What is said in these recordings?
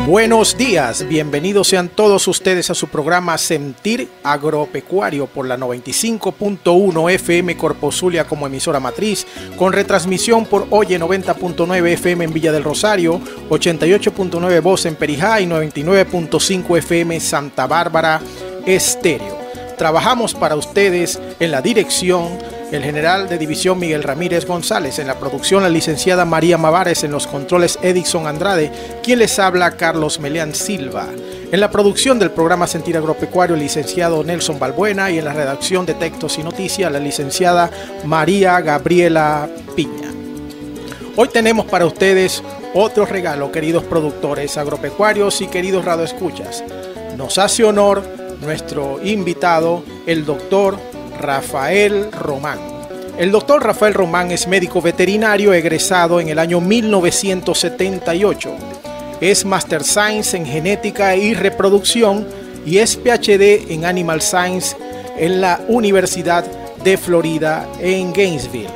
Buenos días, bienvenidos sean todos ustedes a su programa Sentir Agropecuario por la 95.1 FM Corpo Zulia como emisora matriz, con retransmisión por Oye 90.9 FM en Villa del Rosario, 88.9 Voz en Perijá y 99.5 FM Santa Bárbara Estéreo. Trabajamos para ustedes en la dirección el general de división Miguel Ramírez González, en la producción la licenciada María Mavares, en los controles Edison Andrade, quien les habla Carlos Meleán Silva, en la producción del programa Sentir Agropecuario el licenciado Nelson Balbuena y en la redacción de textos y noticias la licenciada María Gabriela Piña. Hoy tenemos para ustedes otro regalo, queridos productores agropecuarios y queridos radioescuchas. Nos hace honor nuestro invitado, el doctor Rafael Román. El doctor Rafael Román es médico veterinario egresado en el año 1978. Es Master Science en Genética y Reproducción y es PhD en Animal Science en la Universidad de Florida en Gainesville,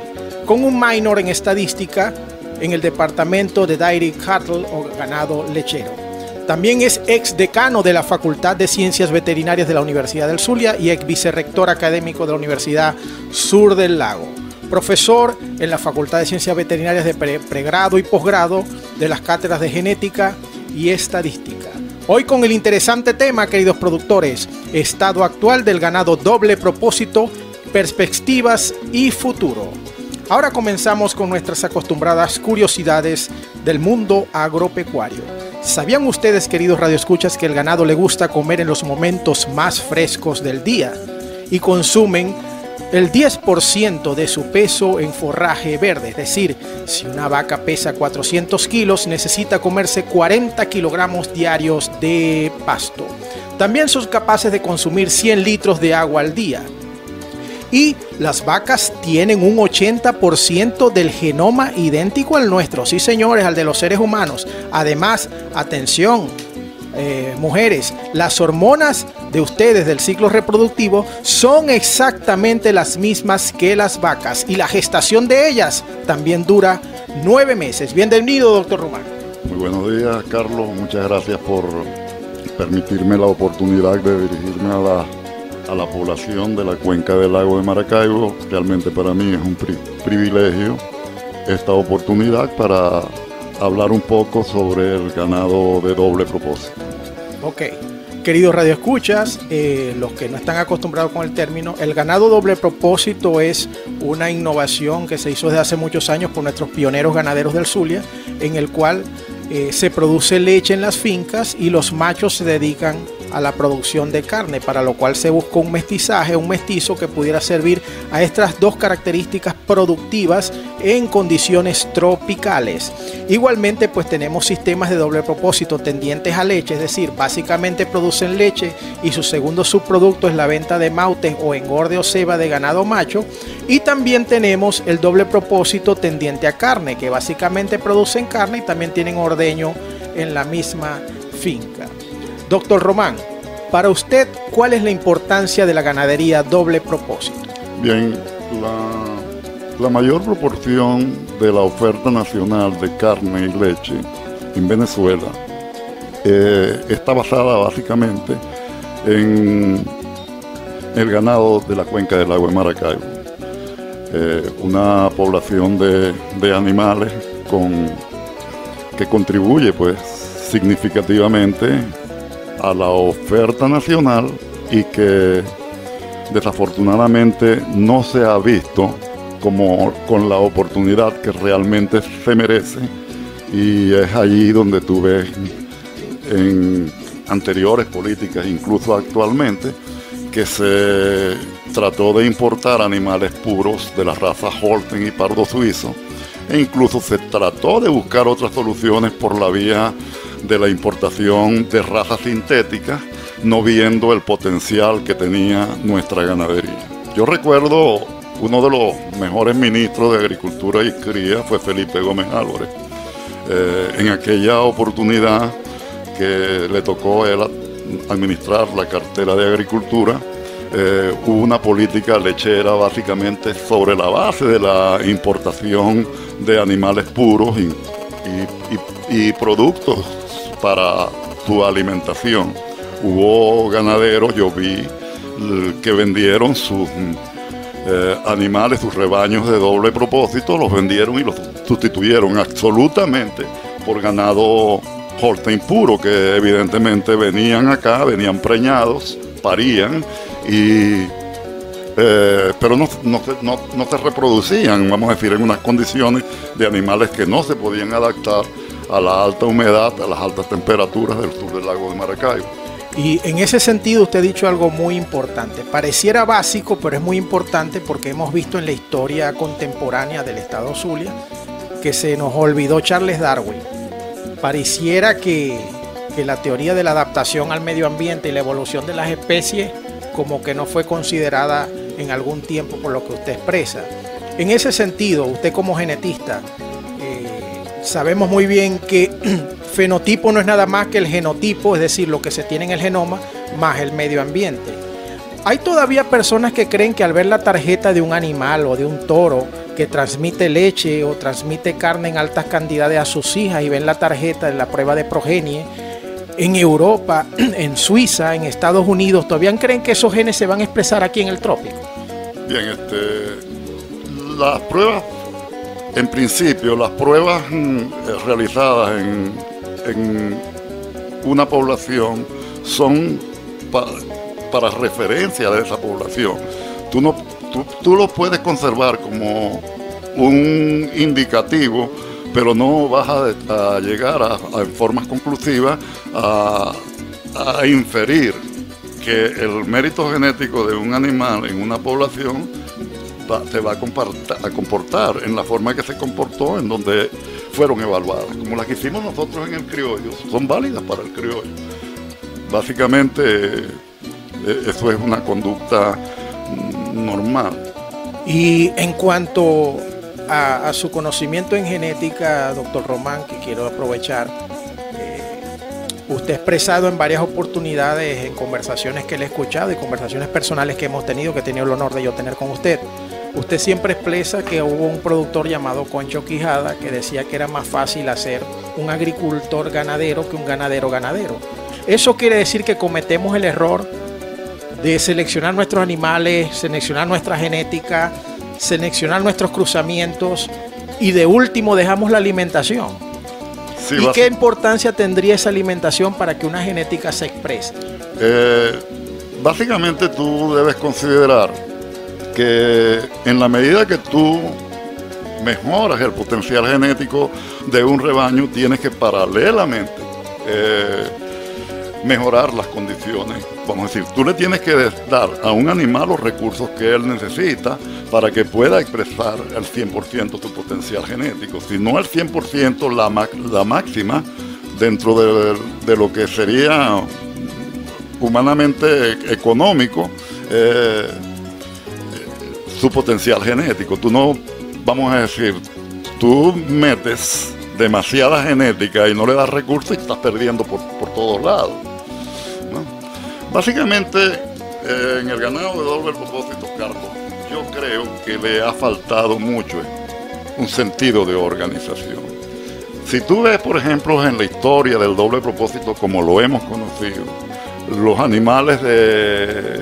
con un minor en Estadística en el Departamento de Dairy Cattle o Ganado Lechero. También es ex decano de la Facultad de Ciencias Veterinarias de la Universidad del Zulia y ex vicerrector académico de la Universidad Sur del Lago. Profesor en la Facultad de Ciencias Veterinarias de pregrado y posgrado de las cátedras de Genética y Estadística. Hoy con el interesante tema, queridos productores, estado actual del ganado doble propósito, perspectivas y futuro. Ahora comenzamos con nuestras acostumbradas curiosidades del mundo agropecuario. ¿Sabían ustedes, queridos radioescuchas, que el ganado le gusta comer en los momentos más frescos del día y consumen el 10% de su peso en forraje verde? Es decir, si una vaca pesa 400 kilos, necesita comerse 40 kilogramos diarios de pasto. También son capaces de consumir 100 litros de agua al día. Y las vacas tienen un 80% del genoma idéntico al nuestro, sí señores, al de los seres humanos. Además, atención, mujeres, las hormonas de ustedes del ciclo reproductivo son exactamente las mismas que las vacas y la gestación de ellas también dura 9 meses. Bienvenido, doctor Román. Muy buenos días, Carlos. Muchas gracias por permitirme la oportunidad de dirigirme a la población de la cuenca del lago de Maracaibo. Realmente para mí es un privilegio esta oportunidad para hablar un poco sobre el ganado de doble propósito. Ok, queridos radioescuchas, los que no están acostumbrados con el término, el ganado doble propósito es una innovación que se hizo desde hace muchos años por nuestros pioneros ganaderos del Zulia, en el cual se produce leche en las fincas y los machos se dedican a la producción de carne, para lo cual se busca un mestizaje, un mestizo que pudiera servir a estas dos características productivas en condiciones tropicales. Igualmente, pues tenemos sistemas de doble propósito tendientes a leche, es decir, básicamente producen leche y su segundo subproducto es la venta de mautes o engorde o ceba de ganado macho. Y también tenemos el doble propósito tendiente a carne, que básicamente producen carne y también tienen ordeño en la misma finca. Doctor Román, para usted, ¿cuál es la importancia de la ganadería doble propósito? Bien, la mayor proporción de la oferta nacional de carne y leche en Venezuela está basada básicamente en el ganado de la cuenca del lago de Maracaibo. Una población de animales que contribuye pues significativamente a la oferta nacional y que desafortunadamente no se ha visto como con la oportunidad que realmente se merece, y es allí donde tú ves en anteriores políticas, incluso actualmente, que se trató de importar animales puros de la raza Holstein y pardo suizo, e incluso se trató de buscar otras soluciones por la vía de la importación de razas sintéticas, no viendo el potencial que tenía nuestra ganadería. Yo recuerdo uno de los mejores ministros de Agricultura y Cría fue Felipe Gómez Álvarez. En aquella oportunidad que le tocó a él administrar la cartera de Agricultura, hubo una política lechera básicamente sobre la base de la importación de animales puros y productos para su alimentación. Hubo ganaderos, yo vi, que vendieron sus animales, sus rebaños de doble propósito, los vendieron y los sustituyeron absolutamente por ganado Holstein puro, que evidentemente venían acá, venían preñados, parían, pero no se reproducían, vamos a decir, en unas condiciones de animales que no se podían adaptar a la alta humedad, a las altas temperaturas del sur del lago de Maracaibo. Y en ese sentido usted ha dicho algo muy importante. Pareciera básico, pero es muy importante porque hemos visto en la historia contemporánea del estado Zulia que se nos olvidó Charles Darwin. Pareciera que la teoría de la adaptación al medio ambiente y la evolución de las especies como que no fue considerada en algún tiempo por lo que usted expresa. En ese sentido, usted como genetista, sabemos muy bien que fenotipo no es nada más que el genotipo, es decir, lo que se tiene en el genoma, más el medio ambiente. Hay todavía personas que creen que al ver la tarjeta de un animal o de un toro que transmite leche o transmite carne en altas cantidades a sus hijas y ven la tarjeta de la prueba de progenie, en Europa, en Suiza, en Estados Unidos, todavía creen que esos genes se van a expresar aquí en el trópico. Bien, las pruebas, en principio, las pruebas realizadas en una población son para referencia de esa población. Tú lo puedes conservar como un indicativo, pero no vas a llegar en formas conclusivas a inferir que el mérito genético de un animal en una población se va a comportar en la forma que se comportó en donde fueron evaluadas, como las que hicimos nosotros en el criollo, son válidas para el criollo. Básicamente eso es una conducta normal. Y en cuanto a su conocimiento en genética, doctor Román, que quiero aprovechar, usted ha expresado en varias oportunidades, en conversaciones que le he escuchado y conversaciones personales que hemos tenido, que he tenido el honor de yo tener con usted, usted siempre expresa que hubo un productor llamado Concho Quijada que decía que era más fácil hacer un agricultor ganadero que un ganadero ganadero. Eso quiere decir que cometemos el error de seleccionar nuestros animales, seleccionar nuestra genética, seleccionar nuestros cruzamientos y de último dejamos la alimentación. Sí, ¿y qué importancia tendría esa alimentación para que una genética se exprese? Básicamente tú debes considerar que en la medida que tú mejoras el potencial genético de un rebaño, tienes que paralelamente mejorar las condiciones. Vamos a decir, tú le tienes que dar a un animal los recursos que él necesita para que pueda expresar al 100% su potencial genético. Si no al 100%, la máxima dentro de lo que sería humanamente económico, su potencial genético. Tú no, vamos a decir, tú metes demasiada genética y no le das recursos y estás perdiendo por todos lados, ¿no? Básicamente, en el ganado de doble propósito, Carlos, yo creo que le ha faltado mucho un sentido de organización. Si tú ves, por ejemplo, en la historia del doble propósito como lo hemos conocido, los animales de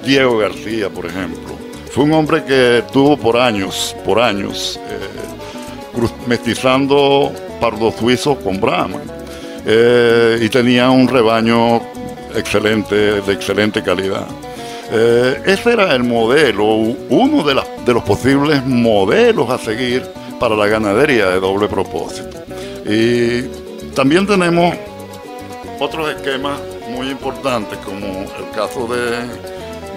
Diego García, por ejemplo, fue un hombre que tuvo por años, mestizando pardos suizos con Brahman, y tenía un rebaño excelente, de excelente calidad. Ese era el modelo, uno de los posibles modelos a seguir para la ganadería de doble propósito. Y también tenemos otros esquemas muy importantes, como el caso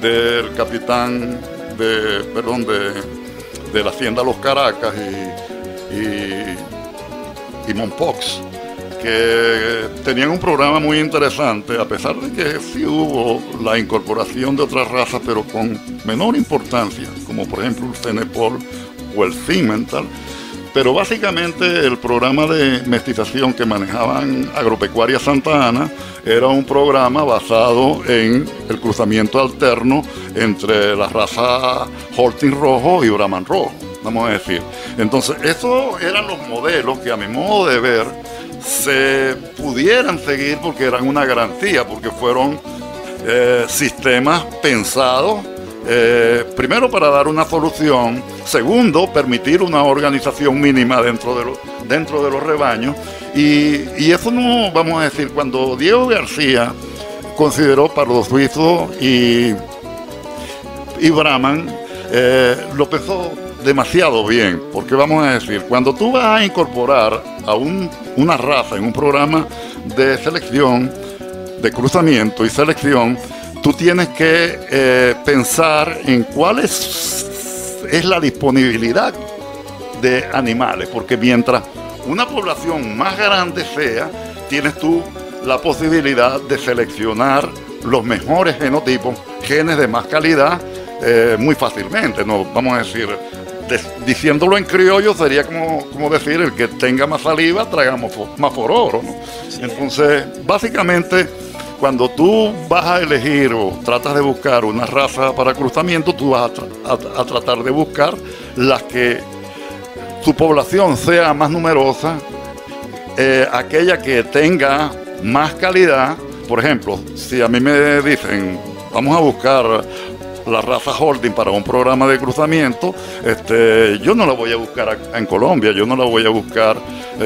del capitán de la hacienda Los Caracas y Monpox, que tenían un programa muy interesante, a pesar de que sí hubo la incorporación de otras razas, pero con menor importancia, como por ejemplo el Cenepol o el Simmental. Pero básicamente el programa de mestización que manejaban Agropecuaria Santa Ana era un programa basado en el cruzamiento alterno entre la raza Holstein rojo y Brahman rojo, vamos a decir. Entonces, esos eran los modelos que a mi modo de ver se pudieran seguir porque eran una garantía, porque fueron sistemas pensados, primero para dar una solución, segundo, permitir una organización mínima dentro de los rebaños, y eso no, vamos a decir, cuando Diego García consideró Pardo Suizo y Brahman, lo pensó demasiado bien, porque vamos a decir, cuando tú vas a incorporar a una raza en un programa de selección, de cruzamiento y selección, tú tienes que pensar en cuál es la disponibilidad de animales, porque mientras una población más grande sea, tienes tú la posibilidad de seleccionar los mejores genotipos, genes de más calidad, muy fácilmente. No, vamos a decir, diciéndolo en criollo sería como decir, el que tenga más saliva traga más fororo, ¿no? Sí. Entonces, básicamente, cuando tú vas a elegir o tratas de buscar una raza para cruzamiento, tú vas a tratar de buscar las que tu población sea más numerosa, aquella que tenga más calidad. Por ejemplo, si a mí me dicen, vamos a buscar la raza Holding para un programa de cruzamiento, yo no la voy a buscar en Colombia, yo no la voy a buscar,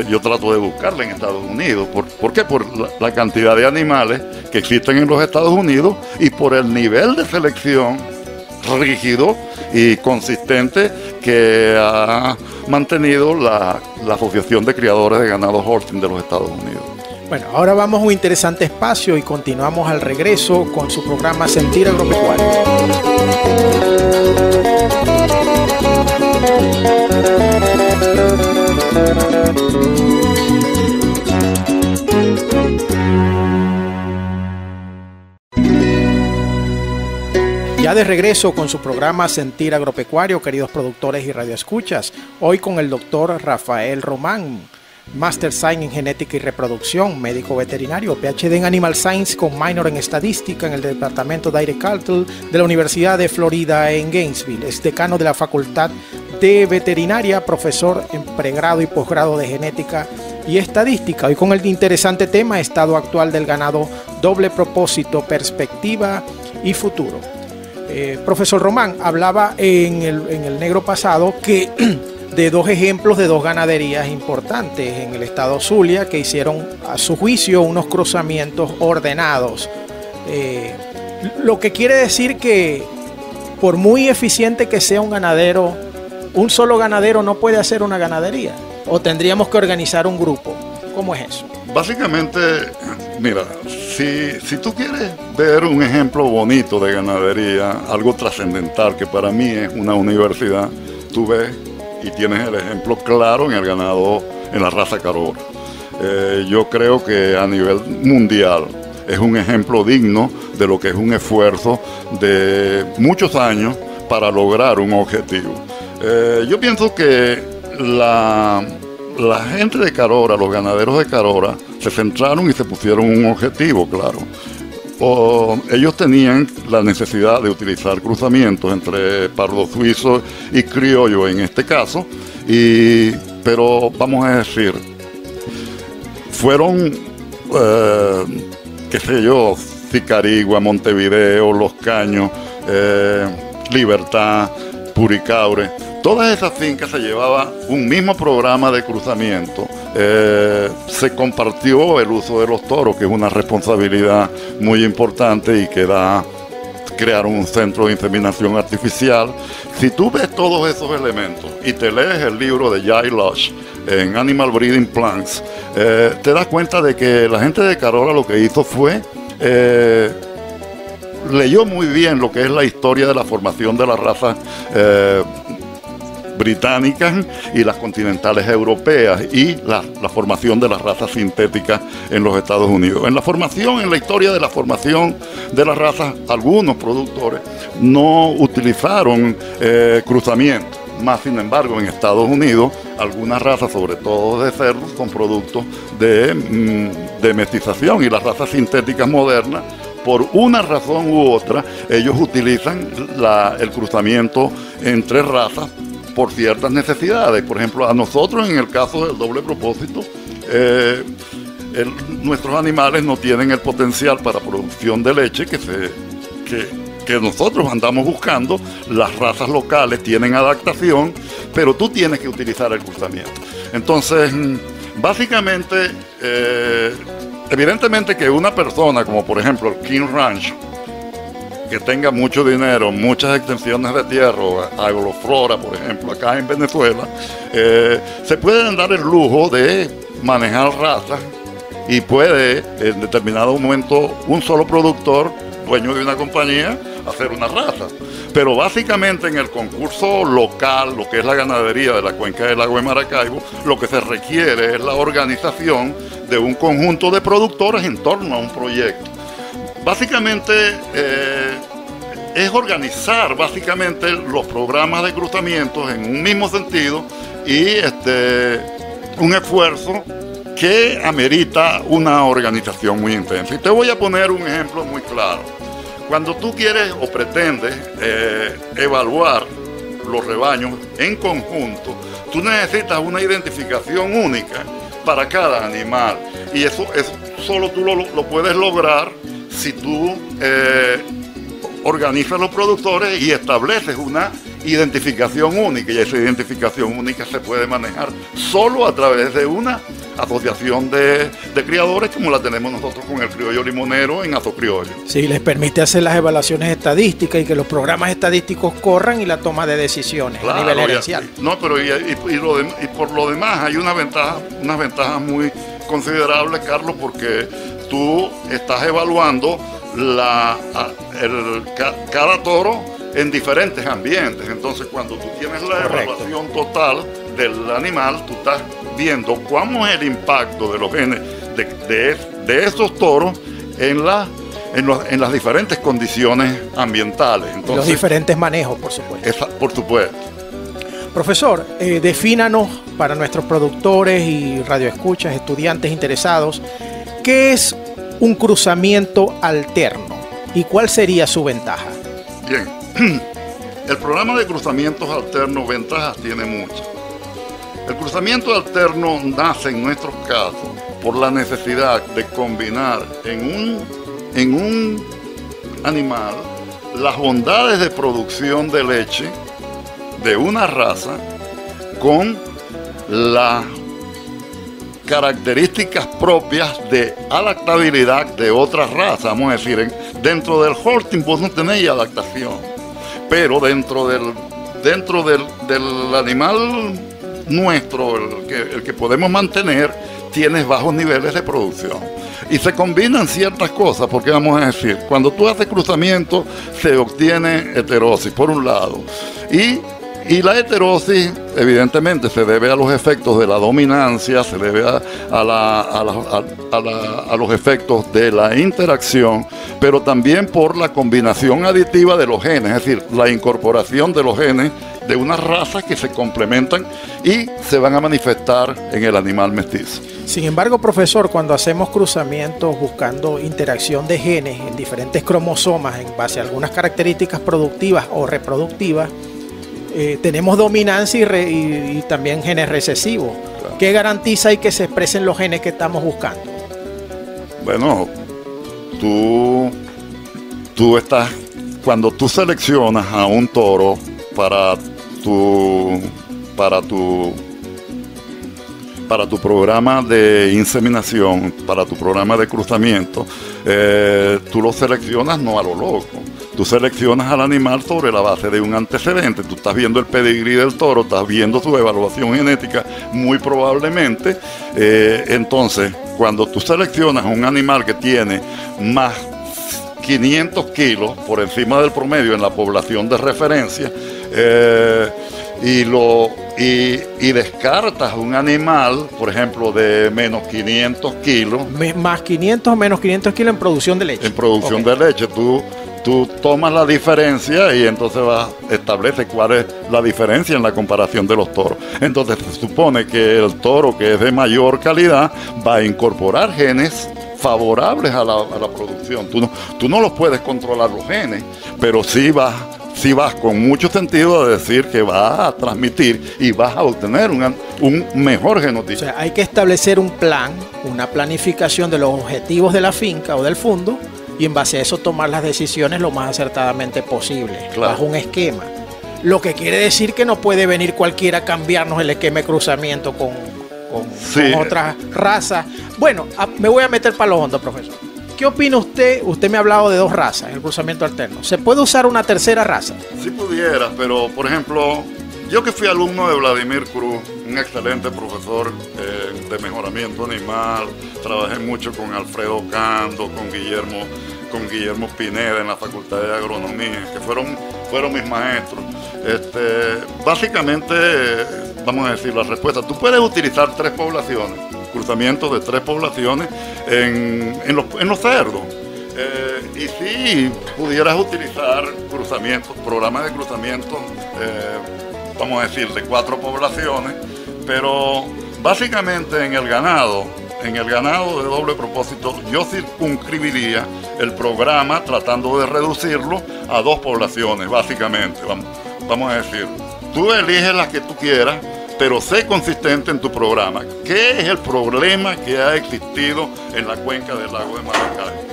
yo trato de buscarla en Estados Unidos. ¿Por qué? Por la cantidad de animales que existen en los Estados Unidos y por el nivel de selección rígido y consistente que ha mantenido la Asociación de Criadores de Ganado Holstein de los Estados Unidos. Bueno, ahora vamos a un interesante espacio y continuamos al regreso con su programa Sentir Agropecuario. Ya de regreso con su programa Sentir Agropecuario, queridos productores y radioescuchas, hoy con el doctor Rafael Román, Master Science en Genética y Reproducción, médico veterinario, PhD en Animal Science con minor en Estadística en el Departamento de Agriculture de la Universidad de Florida en Gainesville. Es decano de la Facultad de Veterinaria, profesor en pregrado y posgrado de Genética y Estadística. Hoy con el interesante tema Estado actual del ganado, doble propósito, perspectiva y futuro. Profesor Román, hablaba en el negro pasado que de dos ejemplos de dos ganaderías importantes en el estado Zulia que hicieron a su juicio unos cruzamientos ordenados. Lo que quiere decir que por muy eficiente que sea un ganadero, un solo ganadero no puede hacer una ganadería. ¿O tendríamos que organizar un grupo? ¿Cómo es eso? Básicamente, mira, si tú quieres ver un ejemplo bonito de ganadería, algo trascendental que para mí es una universidad, tú ves y tienes el ejemplo claro en el ganado, en la raza Carora. Yo creo que a nivel mundial es un ejemplo digno de lo que es un esfuerzo de muchos años para lograr un objetivo. Yo pienso que la gente de Carora, los ganaderos de Carora, se centraron y se pusieron un objetivo claro. Ellos tenían la necesidad de utilizar cruzamientos entre pardo suizo y criollo en este caso, pero vamos a decir, fueron, qué sé yo, Cicarigua, Montevideo, Los Caños, Libertad, Puricaure. Todas esas fincas se llevaba un mismo programa de cruzamiento. Se compartió el uso de los toros, que es una responsabilidad muy importante y que crearon un centro de inseminación artificial. Si tú ves todos esos elementos y te lees el libro de Jay Lush en Animal Breeding Plans, te das cuenta de que la gente de Carora lo que hizo fue leyó muy bien lo que es la historia de la formación de las razas británicas y las continentales europeas y la formación de las razas sintéticas en los Estados Unidos. En la historia de la formación de las razas, algunos productores no utilizaron cruzamiento. Más sin embargo, en Estados Unidos, algunas razas, sobre todo de cerdos, son productos de mestización, y las razas sintéticas modernas, por una razón u otra, ellos utilizan el cruzamiento entre razas por ciertas necesidades. Por ejemplo, a nosotros, en el caso del doble propósito, nuestros animales no tienen el potencial para producción de leche que nosotros andamos buscando. Las razas locales tienen adaptación, pero tú tienes que utilizar el cruzamiento. Entonces, básicamente, evidentemente que una persona como por ejemplo el King Ranch, que tenga mucho dinero, muchas extensiones de tierra, agroflora, por ejemplo, acá en Venezuela, se pueden dar el lujo de manejar razas y puede, en determinado momento, un solo productor, dueño de una compañía, hacer una raza. Pero básicamente en el concurso local, lo que es la ganadería de la cuenca del lago de Maracaibo, lo que se requiere es la organización de un conjunto de productores en torno a un proyecto. Básicamente es organizar básicamente los programas de cruzamientos en un mismo sentido y un esfuerzo que amerita una organización muy intensa. Y te voy a poner un ejemplo muy claro. Cuando tú quieres o pretendes evaluar los rebaños en conjunto, tú necesitas una identificación única para cada animal. Y eso solo tú lo puedes lograr si tú organizas los productores y estableces una identificación única. Y esa identificación única se puede manejar solo a través de una asociación de criadores como la tenemos nosotros con el criollo limonero en Azocriollo. Sí, les permite hacer las evaluaciones estadísticas y que los programas estadísticos corran y la toma de decisiones, claro, a nivel herencial. No, pero y por lo demás hay unas ventajas muy considerables, Carlos, porque tú estás evaluando cada toro en diferentes ambientes. Entonces, cuando tú tienes la evaluación total del animal, tú estás viendo cómo es el impacto de los genes de esos toros en las diferentes condiciones ambientales. Entonces, los diferentes manejos, por supuesto. Por supuesto. Profesor, defínanos para nuestros productores y radioescuchas, estudiantes interesados, ¿qué es un cruzamiento alterno y cuál sería su ventaja? Bien, el programa de cruzamientos alternos, ventajas tiene muchas. El cruzamiento alterno nace en nuestros casos por la necesidad de combinar en un animal las bondades de producción de leche de una raza con las características propias de adaptabilidad de otra raza. Vamos a decir, dentro del Holstein vos no tenéis adaptación, pero dentro del animal nuestro, el que podemos mantener, tienes bajos niveles de producción. Y se combinan ciertas cosas, porque vamos a decir, cuando tú haces cruzamiento, se obtiene heterosis, por un lado. Y la heterosis, evidentemente, se debe a los efectos de la dominancia, se debe a los efectos de la interacción, pero también por la combinación aditiva de los genes, es decir, la incorporación de los genes de unas razas que se complementan y se van a manifestar en el animal mestizo. Sin embargo, profesor, cuando hacemos cruzamientos buscando interacción de genes en diferentes cromosomas en base a algunas características productivas o reproductivas, tenemos dominancia y también genes recesivos. Claro. ¿Qué garantiza y que se expresen los genes que estamos buscando? Bueno, cuando tú seleccionas a un toro para tu programa de inseminación, para tu programa de cruzamiento, tú lo seleccionas no a lo loco. Tú seleccionas al animal sobre la base de un antecedente. Tú estás viendo el pedigrí del toro, estás viendo su evaluación genética, muy probablemente. Entonces, cuando tú seleccionas un animal que tiene más 500 kilos por encima del promedio en la población de referencia, y descartas un animal, por ejemplo, de menos 500 kilos. Más 500 o menos 500 kilos en producción de leche. En producción de leche. Tú tomas la diferencia y entonces establece cuál es la diferencia en la comparación de los toros. Entonces se supone que el toro que es de mayor calidad va a incorporar genes favorables a la producción. Tú no los puedes controlar los genes, pero sí vas si vas con mucho sentido de decir que vas a transmitir y vas a obtener un mejor genotipo. O sea, hay que establecer un plan, una planificación de los objetivos de la finca o del fondo, y en base a eso tomar las decisiones lo más acertadamente posible, claro, bajo un esquema. Lo que quiere decir que no puede venir cualquiera a cambiarnos el esquema de cruzamiento con otras razas. Bueno, me voy a meter para lo hondo, profesor. ¿Qué opina usted? Usted me ha hablado de 2 razas en el cruzamiento alterno. ¿Se puede usar una tercera raza? Si pudiera, pero por ejemplo, yo que fui alumno de Vladimir Cruz, un excelente profesor de mejoramiento animal, trabajé mucho con Alfredo Cando, con Guillermo Pineda en la Facultad de Agronomía, que fueron mis maestros. Básicamente, vamos a decir la respuesta, tú puedes utilizar 3 poblaciones, cruzamientos de 3 poblaciones en los cerdos. Y si pudieras utilizar programas de cruzamiento, vamos a decir, de 4 poblaciones, pero básicamente en el ganado de doble propósito, yo circunscribiría el programa tratando de reducirlo a 2 poblaciones, básicamente. Vamos a decir, tú eliges las que tú quieras, pero sé consistente en tu programa. ¿Qué es el problema que ha existido en la cuenca del lago de Maracaibo?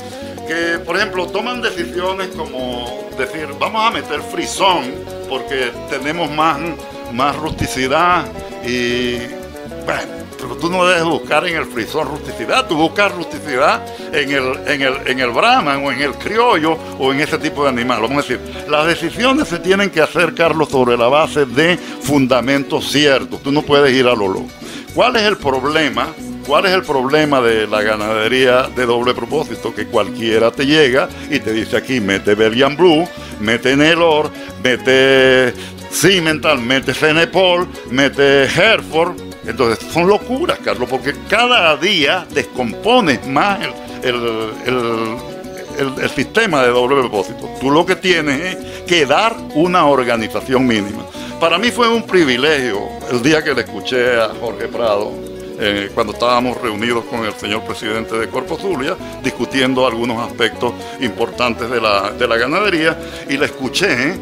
Que, por ejemplo, toman decisiones como decir, vamos a meter frisón porque tenemos más rusticidad y, bueno, pero tú no debes buscar en el frisón rusticidad, tú buscas rusticidad en el Brahman o en el criollo o en ese tipo de animal. Vamos a decir, las decisiones se tienen que hacer, Carlos, sobre la base de fundamentos ciertos. Tú no puedes ir a lo loco. ¿Cuál es el problema? ¿Cuál es el problema de la ganadería de doble propósito? Que cualquiera te llega y te dice aquí, mete Belgian Blue, mete Nelor, mete Simmental, mete Fenepol, mete Hereford. Entonces son locuras, Carlos, porque cada día descompones más el sistema de doble propósito. Tú lo que tienes es que dar una organización mínima. Para mí fue un privilegio el día que le escuché a Jorge Prado, cuando estábamos reunidos con el señor presidente de Corpo Zulia, discutiendo algunos aspectos importantes de la ganadería, y le escuché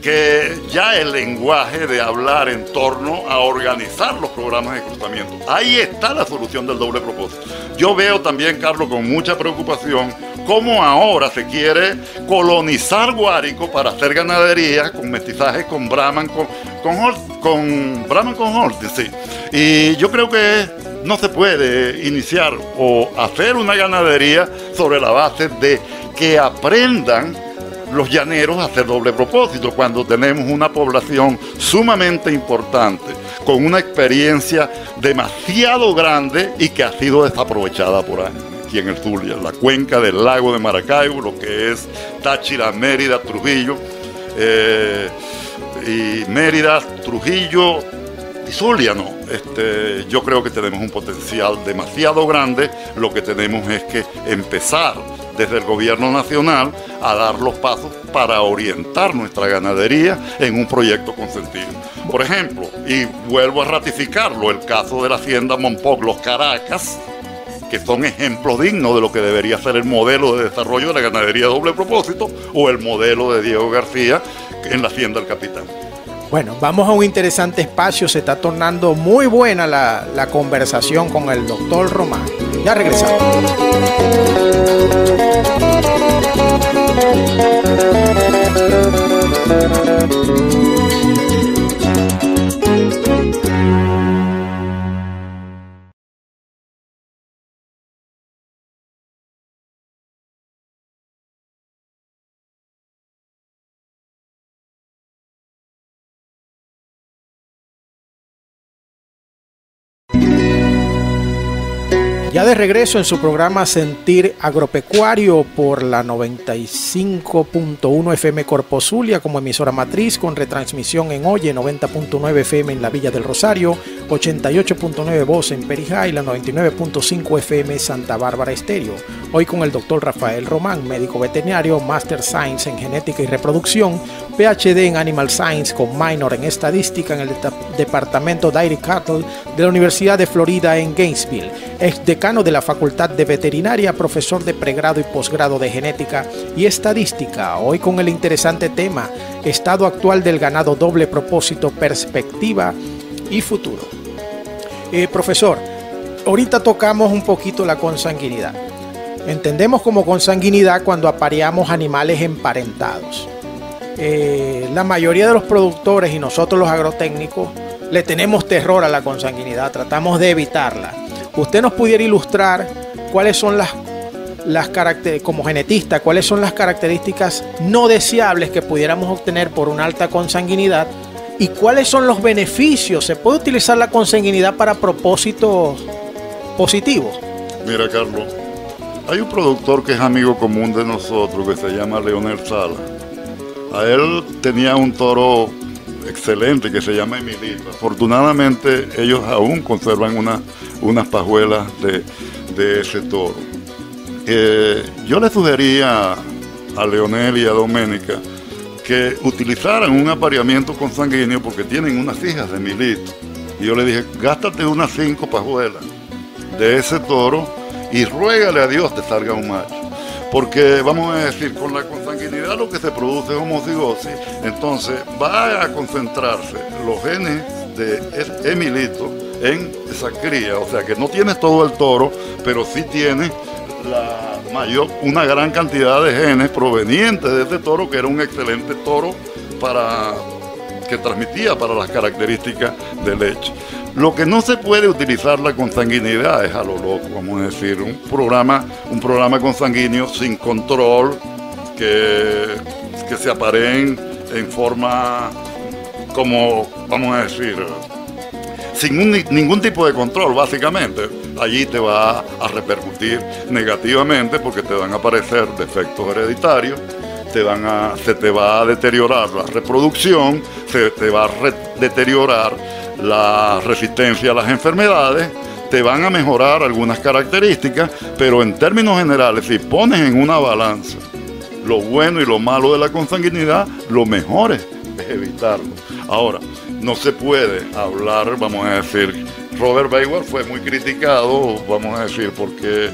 que ya el lenguaje de hablar en torno a organizar los programas de cruzamiento, ahí está la solución del doble propósito. Yo veo también, Carlos, con mucha preocupación cómo ahora se quiere colonizar Guárico para hacer ganadería con mestizaje con Brahman, con Brahman con Holstein, sí. Y yo creo que no se puede iniciar o hacer una ganadería sobre la base de que aprendan los llaneros a hacer doble propósito, cuando tenemos una población sumamente importante, con una experiencia demasiado grande y que ha sido desaprovechada por años. Aquí en el Zulia, la cuenca del lago de Maracaibo, lo que es Táchira, Mérida, Trujillo, y Mérida, Trujillo y Zulia, no. Yo creo que tenemos un potencial demasiado grande. Lo que tenemos es que empezar desde el gobierno nacional a dar los pasos para orientar nuestra ganadería en un proyecto con sentido. Por ejemplo, y vuelvo a ratificarlo, el caso de la hacienda Mompoc, Los Caracas, que son ejemplos dignos de lo que debería ser el modelo de desarrollo de la ganadería de doble propósito, o el modelo de Diego García en la hacienda El Capitán. Bueno, vamos a un interesante espacio. Se está tornando muy buena la conversación con el doctor Román. Ya regresamos. Ya de regreso en su programa Sentir Agropecuario por la 95.1 FM Corpo Zulia como emisora matriz, con retransmisión en Oye 90.9 FM en la Villa del Rosario, 88.9 Voz en Perijá y la 99.5 FM Santa Bárbara Estéreo. Hoy con el doctor Rafael Román, médico veterinario, Master Science en Genética y Reproducción, PhD en Animal Science con minor en Estadística en el Departamento Dairy Cattle de la Universidad de Florida en Gainesville. Ex decano de la Facultad de Veterinaria, profesor de pregrado y posgrado de Genética y Estadística. Hoy con el interesante tema, estado actual del ganado, doble propósito, perspectiva y futuro. Profesor, ahorita tocamos un poquito la consanguinidad. Entendemos como consanguinidad cuando apareamos animales emparentados. La mayoría de los productores y nosotros los agrotécnicos le tenemos terror a la consanguinidad, tratamos de evitarla. ¿Usted nos pudiera ilustrar cuáles son las características, como genetista, cuáles son las características no deseables que pudiéramos obtener por una alta consanguinidad y cuáles son los beneficios? ¿Se puede utilizar la consanguinidad para propósitos positivos? Mira, Carlos, hay un productor que es amigo común de nosotros que se llama Leonel Sala. A él tenía un toro excelente que se llama Emilito. Afortunadamente ellos aún conservan unas pajuelas de ese toro. Yo le sugería a Leonel y a Doménica que utilizaran un apareamiento consanguíneo porque tienen unas hijas de Emilito. Y yo le dije, gástate unas 5 pajuelas de ese toro y ruégale a Dios te salga un macho. Porque vamos a decir, con la consanguinidad lo que se produce es homocigosis, entonces va a concentrarse los genes de Emilito en esa cría, o sea que no tienes todo el toro, pero sí tienes una gran cantidad de genes provenientes de este toro, que era un excelente toro que transmitía para las características de leche. Lo que no se puede utilizar la consanguinidad es a lo loco, vamos a decir, un programa consanguíneo sin control, que se apareen en forma como, vamos a decir, sin ningún tipo de control, básicamente. Allí te va a repercutir negativamente porque te van a aparecer defectos hereditarios, se te va a deteriorar la reproducción, se te va a deteriorar la resistencia a las enfermedades, te van a mejorar algunas características, pero en términos generales, si pones en una balanza lo bueno y lo malo de la consanguinidad, lo mejor es evitarlo. Ahora, no se puede hablar, vamos a decir, Robert Baywell fue muy criticado, vamos a decir, porque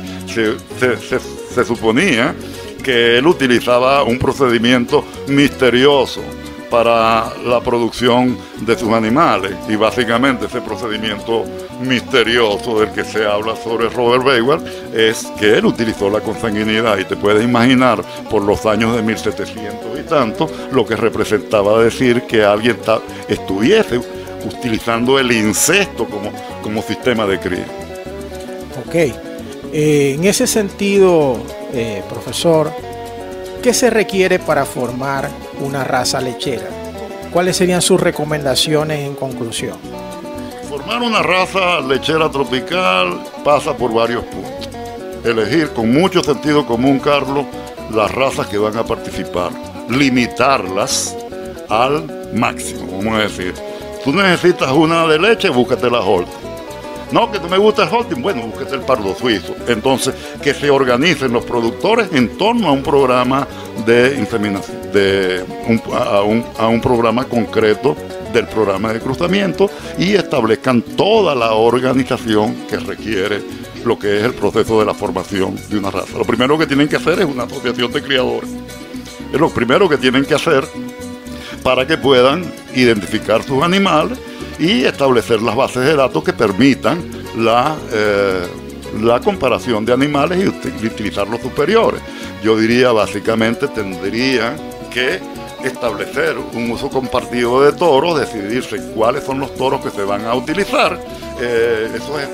se suponía que él utilizaba un procedimiento misterioso para la producción de sus animales, y básicamente ese procedimiento misterioso del que se habla sobre Robert Baywell es que él utilizó la consanguinidad, y te puedes imaginar por los años de 1700 y tanto lo que representaba decir que alguien estuviese utilizando el incesto como sistema de cría. Ok, en ese sentido, profesor, ¿qué se requiere para formar una raza lechera? ¿Cuáles serían sus recomendaciones en conclusión? Formar una raza lechera tropical pasa por varios puntos. Elegir con mucho sentido común, Carlos, las razas que van a participar. Limitarlas al máximo, vamos a decir. Tú necesitas una de leche, búscate la Holstein. No, que no me gusta el Holstein, bueno, búsquete el pardo suizo. Entonces, que se organicen los productores en torno a un programa de inseminación, a un programa concreto del programa de cruzamiento, y establezcan toda la organización que requiere lo que es el proceso de la formación de una raza. Lo primero que tienen que hacer es una asociación de criadores. Es lo primero que tienen que hacer para que puedan identificar sus animales y establecer las bases de datos que permitan la comparación de animales y utilizar los superiores. Yo diría, básicamente, tendría que establecer un uso compartido de toros, decidirse cuáles son los toros que se van a utilizar. Eso es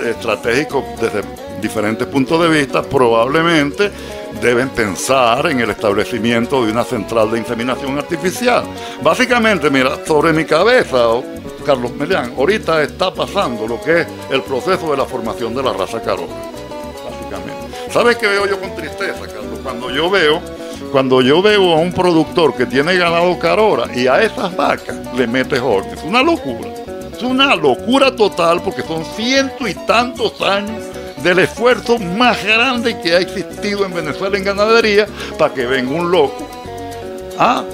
estratégico desde diferentes puntos de vista. Probablemente deben pensar en el establecimiento de una central de inseminación artificial. Básicamente, mira, sobre mi cabeza, Carlos Melián, ahorita está pasando lo que es el proceso de la formación de la raza Carola, básicamente. ¿Sabes qué veo yo con tristeza, Carlos? Cuando yo veo a un productor que tiene ganado Carola y a esas vacas le mete Holstein. Es una locura. Es una locura total, porque son cientos y tantos años del esfuerzo más grande que ha existido en Venezuela en ganadería para que venga un loco a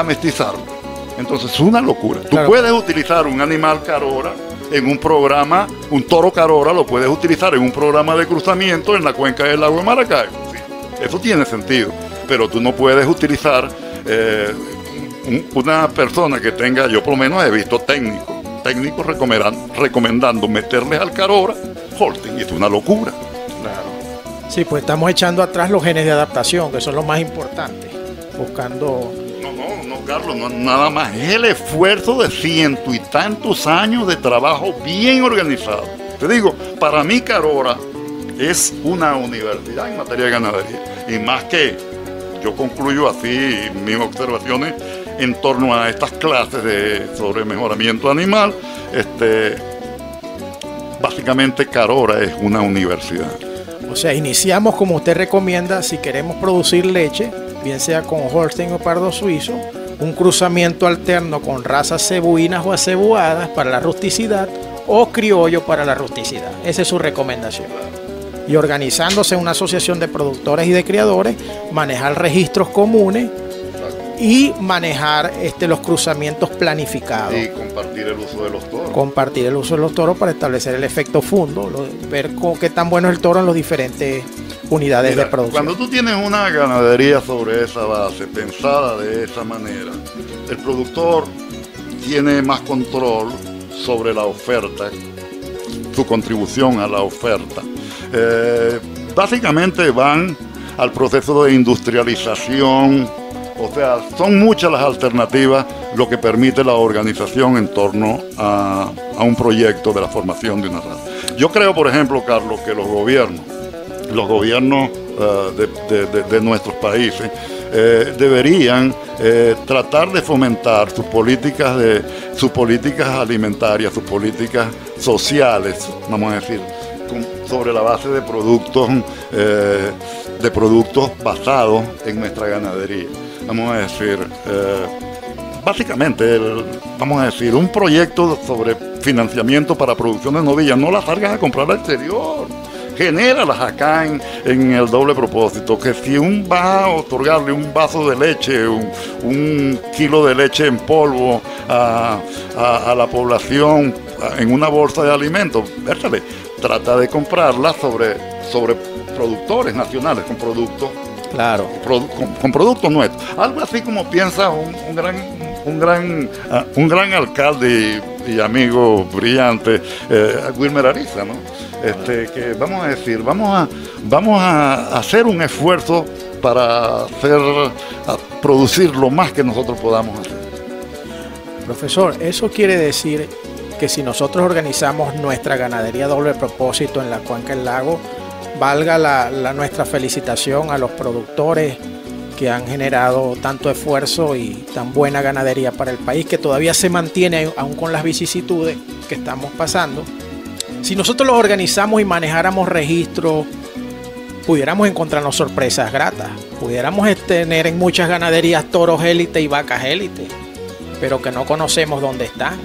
mestizarlo. Entonces es una locura. Claro. Tú puedes utilizar un animal Carola en un programa, un toro Carola lo puedes utilizar en un programa de cruzamiento en la cuenca del lago de Maracaibo. Sí, eso tiene sentido, pero tú no puedes utilizar una persona que tenga, yo por lo menos he visto técnicos recomendando meterles al Carora Holstein, y es una locura. Claro. Sí, pues estamos echando atrás los genes de adaptación, que son los más importantes, buscando... No, Carlos, no, nada más. Es el esfuerzo de cientos y tantos años de trabajo bien organizado. Te digo, para mí Carora es una universidad en materia de ganadería. Y más que yo concluyo así mis observaciones en torno a estas clases sobre mejoramiento animal, básicamente Carora es una universidad. O sea, iniciamos como usted recomienda, si queremos producir leche, bien sea con Holstein o pardo suizo, un cruzamiento alterno con razas cebuinas o acebuadas para la rusticidad o criollo para la rusticidad. Esa es su recomendación. Y organizándose en una asociación de productores y de criadores, manejar registros comunes y manejar los cruzamientos planificados. Y compartir el uso de los toros. Compartir el uso de los toros para establecer el efecto fundo, ver qué tan bueno es el toro en las diferentes unidades de producción. Cuando tú tienes una ganadería sobre esa base, pensada de esa manera, el productor tiene más control sobre la oferta, su contribución a la oferta. Básicamente van al proceso de industrialización. O sea, son muchas las alternativas lo que permite la organización en torno a un proyecto de la formación de una raza. Yo creo, por ejemplo, Carlos, que los gobiernos de nuestros países deberían tratar de fomentar sus políticas alimentarias, sus políticas sociales, vamos a decir, sobre la base de productos basados en nuestra ganadería. Vamos a decir, básicamente, un proyecto sobre financiamiento para producción de novillas. No las salgan a comprar al exterior, genéralas acá en el doble propósito, que si va a otorgarle un vaso de leche, un kilo de leche en polvo a la población en una bolsa de alimentos, trata de comprarla sobre productores nacionales, con productos. Claro. Con productos nuestros. Algo así como piensa un gran alcalde y amigo brillante, Wilmer Ariza, ¿no? Que vamos a decir, vamos a hacer un esfuerzo para producir lo más que nosotros podamos hacer. Profesor, eso quiere decir que si nosotros organizamos nuestra ganadería doble propósito en la Cuenca del Lago, valga nuestra felicitación a los productores que han generado tanto esfuerzo y tan buena ganadería para el país, que todavía se mantiene aún con las vicisitudes que estamos pasando. Si nosotros los organizamos y manejáramos registros, pudiéramos encontrarnos sorpresas gratas. Pudiéramos tener en muchas ganaderías toros élite y vacas élite, pero que no conocemos dónde están.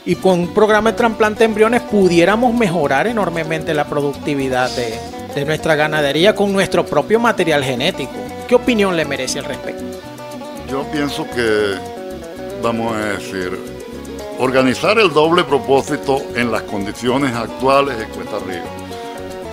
Y con un programa de trasplante de embriones pudiéramos mejorar enormemente la productividad de nuestra ganadería con nuestro propio material genético. ¿Qué opinión le merece al respecto? Yo pienso que, vamos a decir, organizar el doble propósito en las condiciones actuales es cuesta arriba.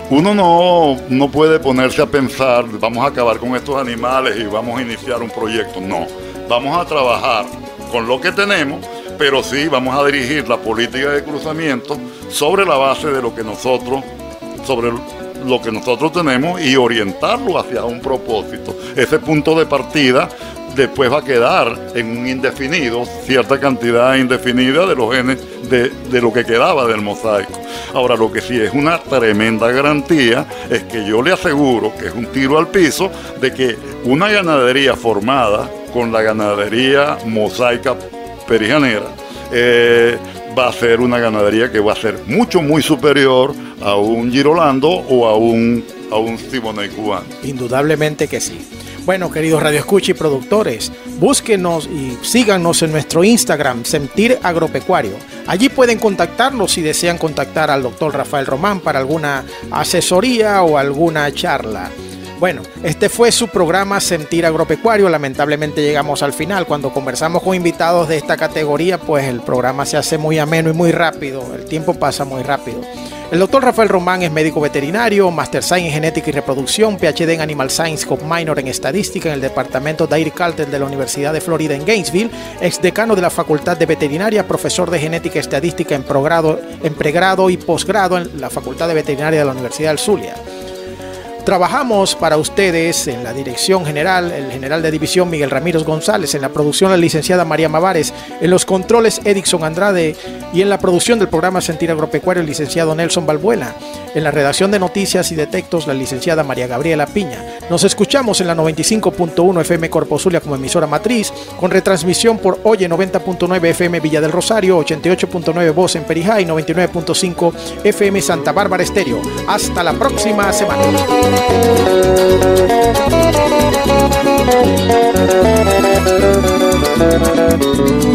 Uno no puede ponerse a pensar, vamos a acabar con estos animales y vamos a iniciar un proyecto. No, vamos a trabajar con lo que tenemos, pero sí vamos a dirigir la política de cruzamiento sobre la base de lo que nosotros tenemos y orientarlo hacia un propósito. Ese punto de partida después va a quedar en un indefinido, cierta cantidad indefinida de los genes de lo que quedaba del mosaico. Ahora, lo que sí es una tremenda garantía es que yo le aseguro que es un tiro al piso de que una ganadería formada con la ganadería mosaica perijanera va a ser una ganadería que va a ser muy superior a un girolando o a un siboney cubano. Indudablemente que sí. Bueno, queridos radioescucha y productores, búsquenos y síganos en nuestro Instagram, Sentir Agropecuario. Allí pueden contactarnos si desean contactar al doctor Rafael Román para alguna asesoría o alguna charla. Bueno, este fue su programa Sentir Agropecuario. Lamentablemente llegamos al final. Cuando conversamos con invitados de esta categoría, pues el programa se hace muy ameno y muy rápido. El tiempo pasa muy rápido. El doctor Rafael Román es médico veterinario, Master Science en Genética y Reproducción, PhD en Animal Science con minor en Estadística en el Departamento Dairy Caltech de la Universidad de Florida en Gainesville, exdecano de la Facultad de Veterinaria, profesor de Genética y Estadística en pregrado y posgrado en la Facultad de Veterinaria de la Universidad del Zulia. Trabajamos para ustedes en la dirección general, el general de división Miguel Ramírez González, en la producción la licenciada María Mavares, en los controles Edison Andrade y en la producción del programa Sentir Agropecuario el licenciado Nelson Balbuena, en la redacción de noticias y de textos la licenciada María Gabriela Piña. Nos escuchamos en la 95.1 FM Corpo Zulia como emisora matriz, con retransmisión por Oye 90.9 FM Villa del Rosario, 88.9 Voz en Perijá y 99.5 FM Santa Bárbara Estéreo. Hasta la próxima semana. Thank you.